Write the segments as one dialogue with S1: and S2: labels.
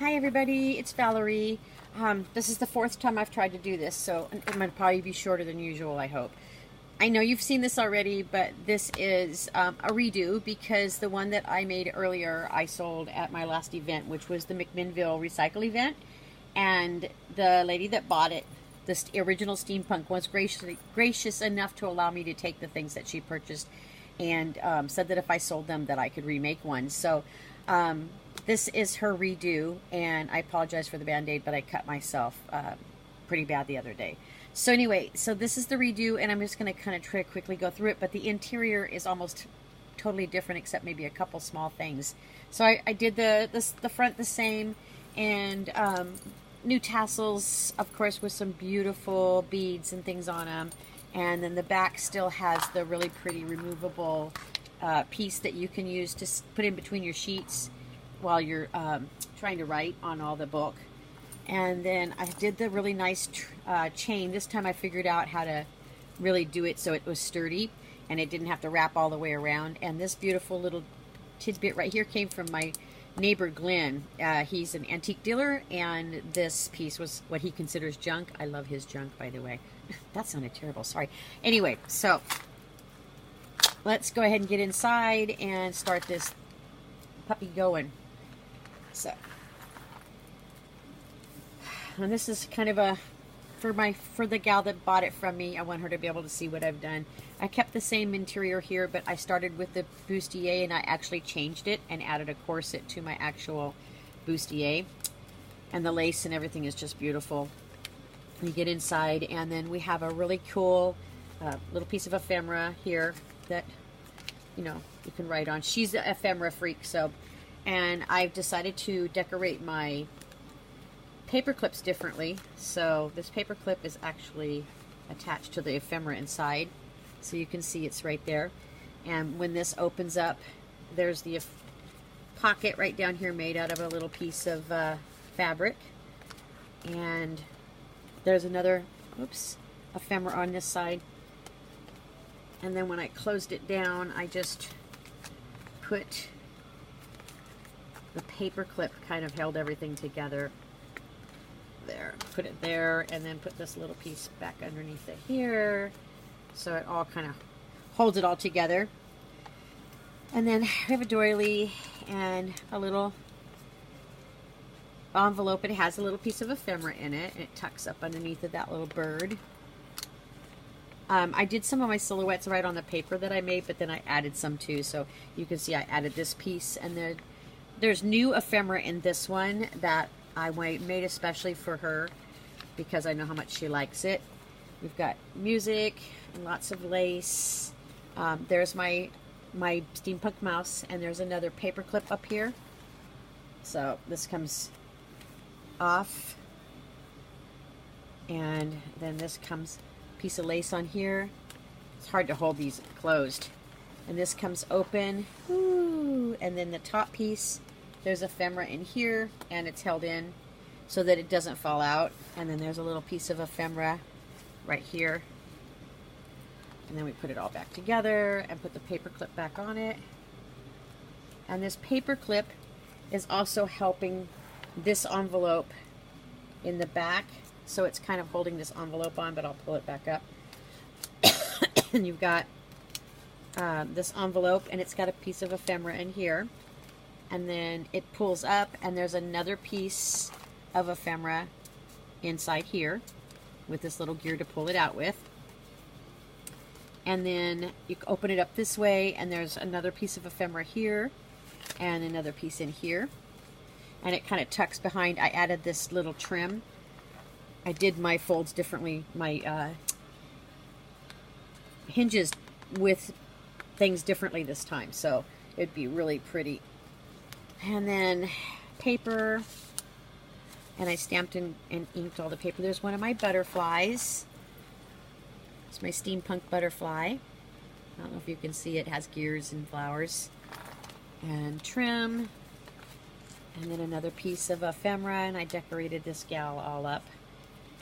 S1: Hi everybody, it's Valerie. This is the fourth time I've tried to do this, so it might probably be shorter than usual, I hope. I know you've seen this already, but this is a redo because the one that I made earlier I sold at my last event, which was the McMinnville Recycle event, and the lady that bought it, the original Steampunk, was gracious enough to allow me to take the things that she purchased and said that if I sold them that I could remake one. So this is her redo, and I apologize for the band-aid, but I cut myself pretty bad the other day. So anyway, so this is the redo, and I'm just going to kind of try to quickly go through it, but the interior is almost totally different except maybe a couple small things. So I did the front the same, and new tassels, of course, with some beautiful beads and things on them. And then the back still has the really pretty removable piece that you can use to put in between your sheets while you're trying to write on all the book. And then I did the really nice chain. This time I figured out how to really do it so it was sturdy and it didn't have to wrap all the way around. And this beautiful little tidbit right here came from my neighbor Glenn. He's an antique dealer, and this piece was what he considers junk. I love his junk, by the way. That sounded terrible, sorry. Anyway, so let's go ahead and get inside and start this puppy going. So, and this is kind of a for the gal that bought it from me. I want her to be able to see what I've done. I kept the same interior here, but I started with the bustier and I actually changed it and added a corset to my actual bustier. And the lace and everything is just beautiful. You get inside, and then we have a really cool little piece of ephemera here that, you know, you can write on. She's an ephemera freak, so, and I've decided to decorate my paper clips differently. So this paper clip is actually attached to the ephemera inside, so you can see it's right there. And when this opens up, there's the pocket right down here made out of a little piece of fabric, and there's another ephemera on this side. And then when I closed it down, I just put the paper clip, kind of held everything together there, put it there, and then put this little piece back underneath it here, so it all kind of holds it all together. And then we have a doily and a little envelope. It has a little piece of ephemera in it, and it tucks up underneath of that little bird. I did some of my silhouettes right on the paper that I made, but then I added some too, so you can see I added this piece. And there's new ephemera in this one that I made especially for her because I know how much she likes it. We've got music and lots of lace. There's my steampunk mouse, and there's another paper clip up here. So this comes off, and then this comes a piece of lace on here. It's hard to hold these closed. And this comes open. Ooh, and then the top piece, there's ephemera in here, and it's held in so that it doesn't fall out. And then there's a little piece of ephemera right here. And then we put it all back together and put the paper clip back on it. And this paper clip is also helping this envelope in the back. So it's kind of holding this envelope on, but I'll pull it back up. And you've got this envelope, and it's got a piece of ephemera in here. And then it pulls up, and there's another piece of ephemera inside here with this little gear to pull it out with. And then you open it up this way, and there's another piece of ephemera here and another piece in here. And it kind of tucks behind. I added this little trim. I did my folds differently, my hinges with things differently this time, so it'd be really pretty. And then paper, and I stamped and inked all the paper. There's one of my butterflies. It's my steampunk butterfly. I don't know if you can see it. It has gears and flowers. And trim. And then another piece of ephemera, and I decorated this gal all up.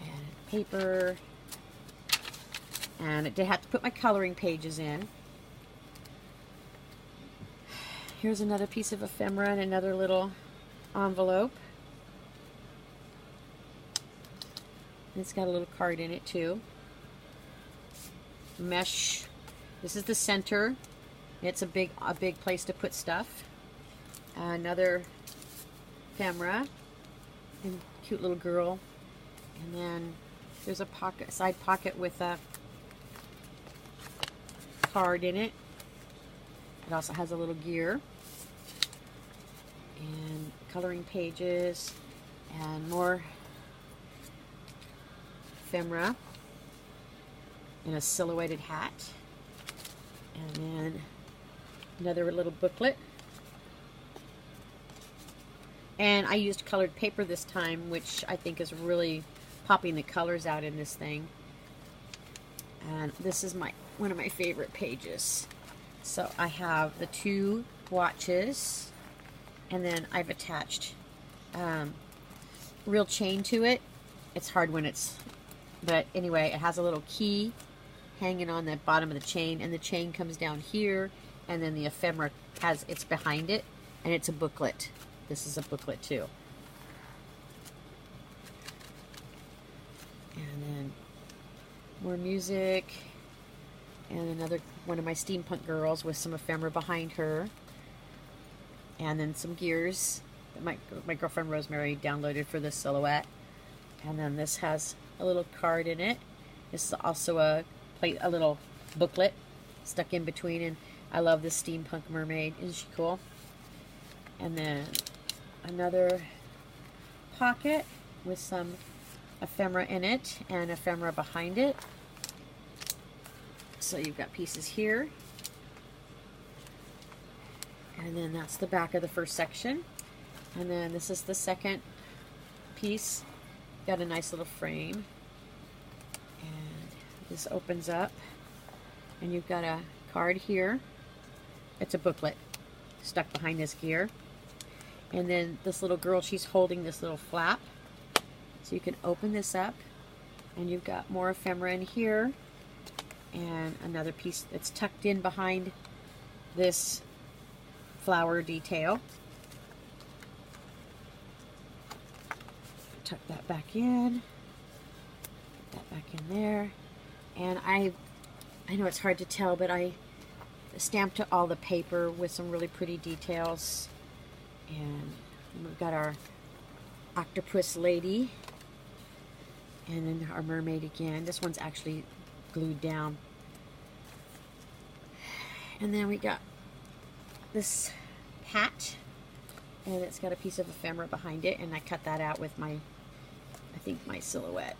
S1: And paper. And I did have to put my coloring pages in. Here's another piece of ephemera and another little envelope. And it's got a little card in it too. Mesh. This is the center. It's a big place to put stuff. Another ephemera and cute little girl. And then there's a pocket, side pocket with a card in it. It also has a little gear and coloring pages and more ephemera and a silhouetted hat. And then another little booklet. And I used colored paper this time, which I think is really popping the colors out in this thing. And this is one of my favorite pages. So I have the 2 watches, and then I've attached real chain to it. It's hard when but anyway, it has a little key hanging on the bottom of the chain, and the chain comes down here, and then the ephemera it's behind it, and it's a booklet. This is a booklet too. And then more music, and another one of my steampunk girls with some ephemera behind her, and then some gears that my girlfriend Rosemary downloaded for this silhouette. And then this has a little card in it. This is also a little booklet stuck in between, and I love this steampunk mermaid. Isn't she cool? And then another pocket with some ephemera in it and ephemera behind it. So you've got pieces here. And then that's the back of the first section. And then this is the second piece. Got a nice little frame. And this opens up. And you've got a card here. It's a booklet stuck behind this gear. And then this little girl, she's holding this little flap. So you can open this up. And you've got more ephemera in here. And another piece that's tucked in behind this flower detail. Tuck that back in. Put that back in there. And I know it's hard to tell, but I stamped all the paper with some really pretty details. And we've got our octopus lady. And then our mermaid again. This one's actually glued down. And then we got this hat, and it's got a piece of ephemera behind it, and I cut that out with my silhouette.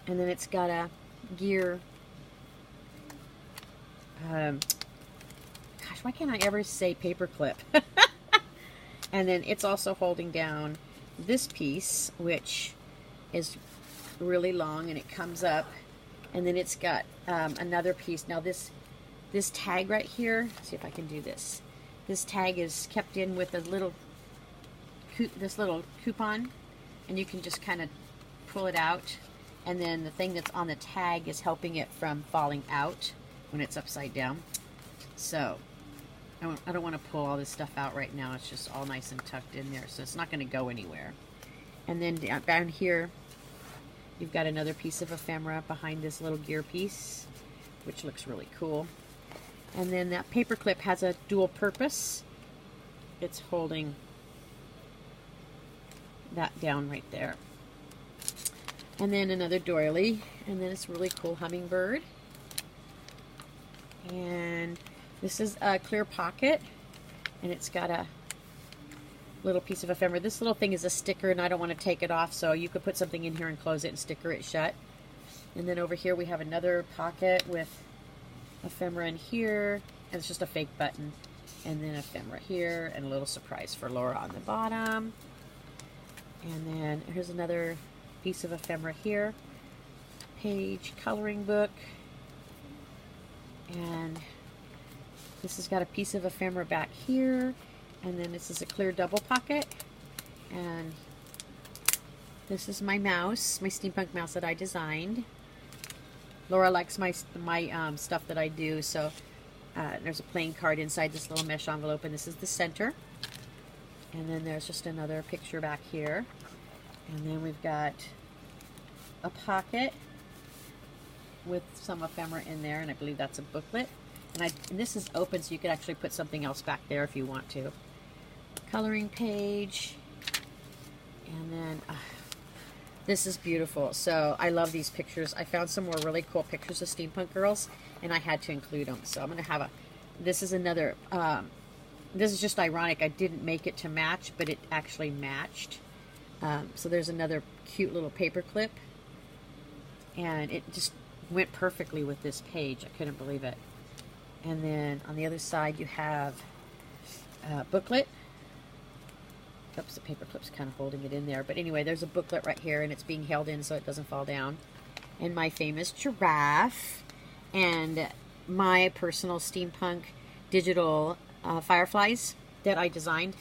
S1: And then it's got a gear. Gosh, why can't I ever say paperclip? And then it's also holding down this piece, which is really long, and it comes up. And then it's got another piece. Now this tag right here, let's see if I can do this. This tag is kept in with this little coupon, and you can just kind of pull it out. And then the thing that's on the tag is helping it from falling out when it's upside down. So I don't want to pull all this stuff out right now. It's just all nice and tucked in there, so it's not going to go anywhere. And then down here, you've got another piece of ephemera behind this little gear piece, which looks really cool. And then that paper clip has a dual purpose. It's holding that down right there. And then another doily, and then this really cool hummingbird. And this is a clear pocket, and it's got a little piece of ephemera. This little thing is a sticker, and I don't want to take it off, so you could put something in here and close it and sticker it shut. And then over here we have another pocket with ephemera in here, and it's just a fake button. And then ephemera here, and a little surprise for Laura on the bottom. And then here's another piece of ephemera here. Page coloring book. And this has got a piece of ephemera back here. And then this is a clear double pocket. And this is my mouse, my steampunk mouse that I designed. Laura likes my stuff that I do, so there's a playing card inside this little mesh envelope, and this is the center. And then there's just another picture back here. And then we've got a pocket with some ephemera in there, and I believe that's a booklet. And this is open, so you could actually put something else back there if you want to. Coloring page. And then this is beautiful. So I love these pictures. I found some more really cool pictures of steampunk girls, and I had to include them. So I'm going to have this is another, this is just ironic. I didn't make it to match, but it actually matched. So there's another cute little paper clip, and it just went perfectly with this page. I couldn't believe it. And then on the other side you have a booklet. Oops, the paper clip's kind of holding it in there. But anyway, there's a booklet right here, and it's being held in so it doesn't fall down. And my famous giraffe. And my personal steampunk digital fireflies that I designed.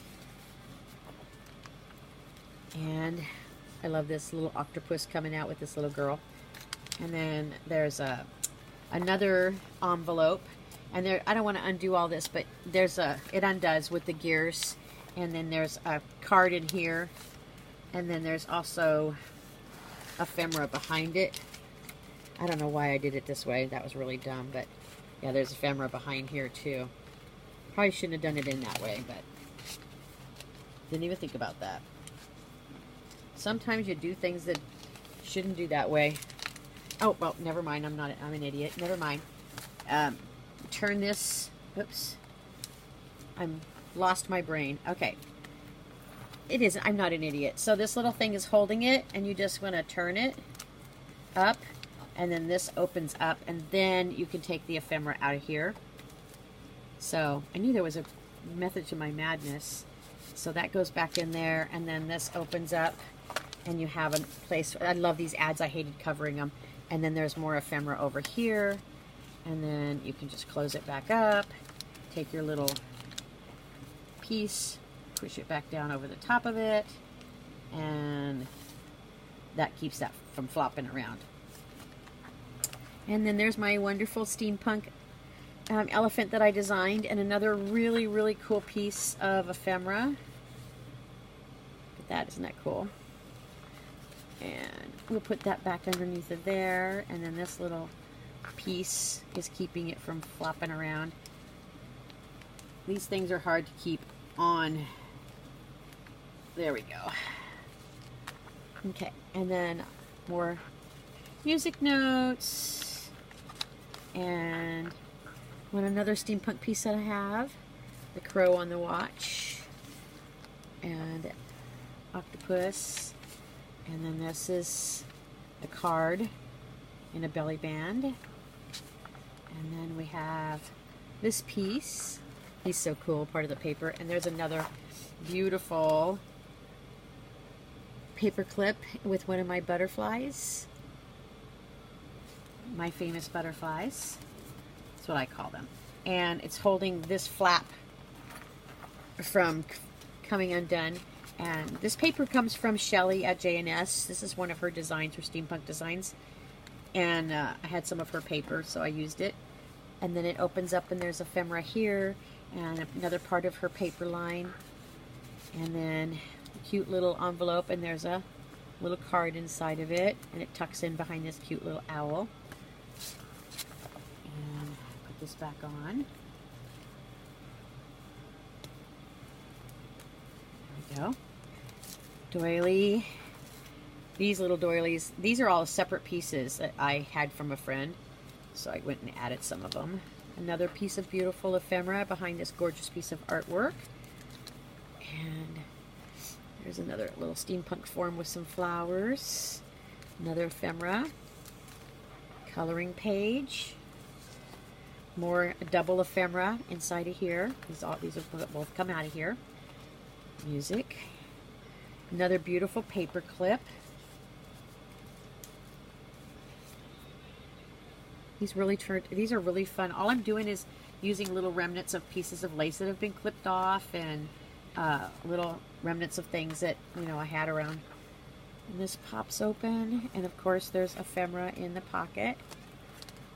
S1: And I love this little octopus coming out with this little girl. And then there's another envelope. And there, I don't want to undo all this, but there's it undoes with the gears. And then there's a card in here. And then there's also ephemera behind it. I don't know why I did it this way. That was really dumb. But yeah, there's ephemera behind here too. Probably shouldn't have done it in that way, but didn't even think about that. Sometimes you do things that shouldn't do that way. Oh, well, never mind. I'm an idiot. Never mind. Turn this. Oops. I'm lost my brain. Okay. It isn't. I'm not an idiot. So this little thing is holding it, and you just want to turn it up, and then this opens up, and then you can take the ephemera out of here. So I knew there was a method to my madness. So that goes back in there, and then this opens up, and you have a place. I love these ads. I hated covering them. And then there's more ephemera over here, and then you can just close it back up, take your little piece, push it back down over the top of it, and that keeps that from flopping around. And then there's my wonderful steampunk elephant that I designed, and another really, really cool piece of ephemera. Look at that, isn't that cool? And we'll put that back underneath of there, and then this little piece is keeping it from flopping around. These things are hard to keep on. There we go. Okay, and then more music notes, and another steampunk piece that I have, the crow on the watch, and octopus. And then this is a card in a belly band. And then we have this piece. He's so cool, part of the paper. And there's another beautiful paper clip with one of my butterflies. My famous butterflies. That's what I call them. And it's holding this flap from coming undone. And this paper comes from Shelly at J&S. This is one of her designs, her steampunk designs. And I had some of her paper, so I used it. And then it opens up, and there's ephemera here, and another part of her paper line. And then a cute little envelope, and there's a little card inside of it. And it tucks in behind this cute little owl. And put this back on. There we go. Doily. These little doilies, these are all separate pieces that I had from a friend, so I went and added some of them. Another piece of beautiful ephemera behind this gorgeous piece of artwork. And there's another little steampunk form with some flowers. Another ephemera. Coloring page. More double ephemera inside of here. These are both come out of here. Music. Another beautiful paper clip. These are really fun. All I'm doing is using little remnants of pieces of lace that have been clipped off, and little remnants of things that I had around. And this pops open, and of course there's ephemera in the pocket.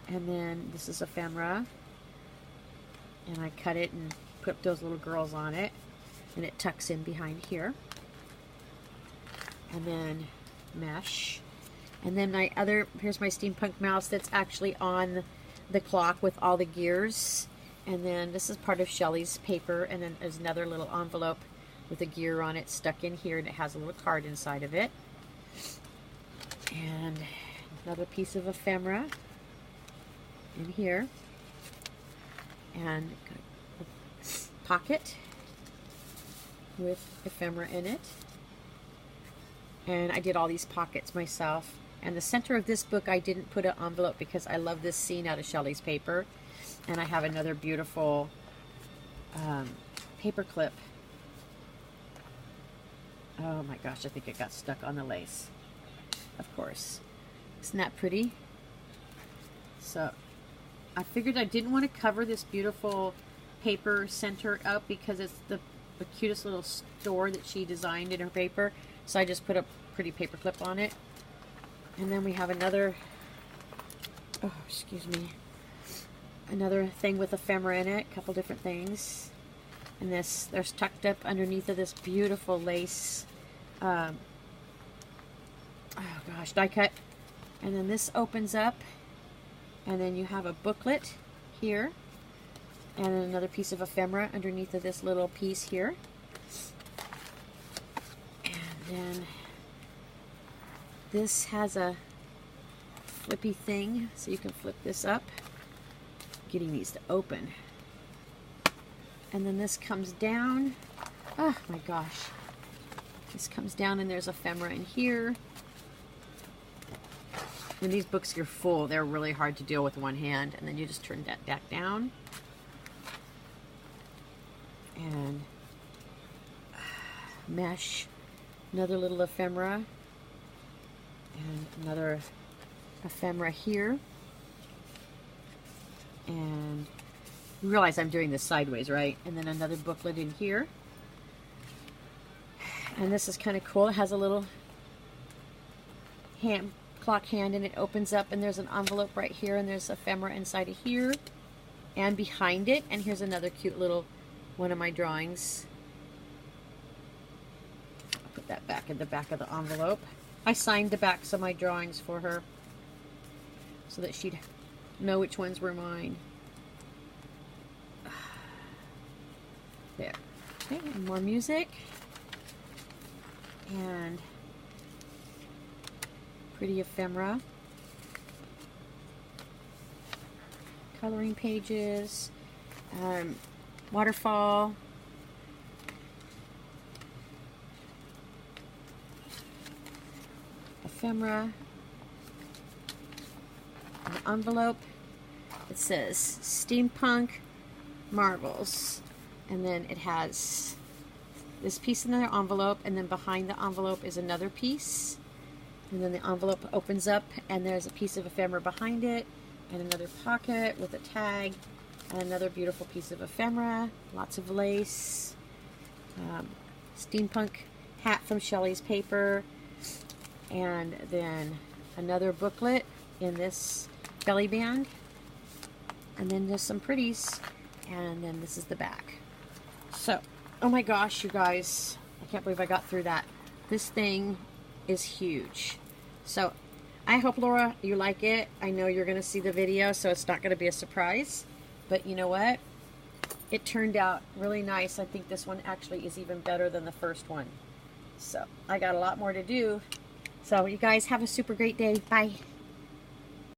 S1: And then this is ephemera, and I cut it and put those little girls on it, and it tucks in behind here. And then mesh, And then here's my steampunk mouse that's actually on the clock with all the gears. And then this is part of Shelly's paper, and then there's another little envelope with a gear on it stuck in here, and it has a little card inside of it. And another piece of ephemera in here. And a pocket with ephemera in it. And I did all these pockets myself. And the center of this book I didn't put an envelope because I love this scene out of Shelly's paper. And I have another beautiful paper clip. Oh my gosh, I think it got stuck on the lace. Of course. Isn't that pretty? So I figured I didn't want to cover this beautiful paper center up because it's the cutest little store that she designed in her paper. So I just put a pretty paper clip on it. And then we have another, oh, excuse me, another thing with ephemera in it, a couple different things. And there's tucked up underneath of this beautiful lace, oh gosh, die cut. And then this opens up, and then you have a booklet here, and then another piece of ephemera underneath of this little piece here. And then this has a flippy thing, so you can flip this up. Getting these to open. And then this comes down. Oh my gosh. This comes down and there's ephemera in here. When these books are full, they're really hard to deal with one hand. And then you just turn that back down. And mesh. Another little ephemera. And another ephemera here. And you realize I'm doing this sideways, right? And then another booklet in here. And this is kind of cool. It has a little clock hand, and it opens up, and there's an envelope right here, and there's ephemera inside of here and behind it. And here's another cute little one of my drawings. I'll put that back in the back of the envelope. I signed the backs of my drawings for her so that she'd know which ones were mine. There. Okay, and more music. And pretty ephemera. Coloring pages. Waterfall. Ephemera. An envelope. It says Steampunk Marvels, and then it has this piece in another envelope, and then behind the envelope is another piece, and then the envelope opens up and there's a piece of ephemera behind it, and another pocket with a tag, and another beautiful piece of ephemera, lots of lace, steampunk hat from Shelly's paper, and then another booklet in this belly band. And then there's some pretties, and then this is the back. So, oh my gosh, you guys, I can't believe I got through that. This thing is huge. So, I hope, Laura, you like it. I know you're going to see the video, so it's not going to be a surprise. But you know what? It turned out really nice. I think this one actually is even better than the first one. So, I got a lot more to do. So, you guys have a super great day. Bye.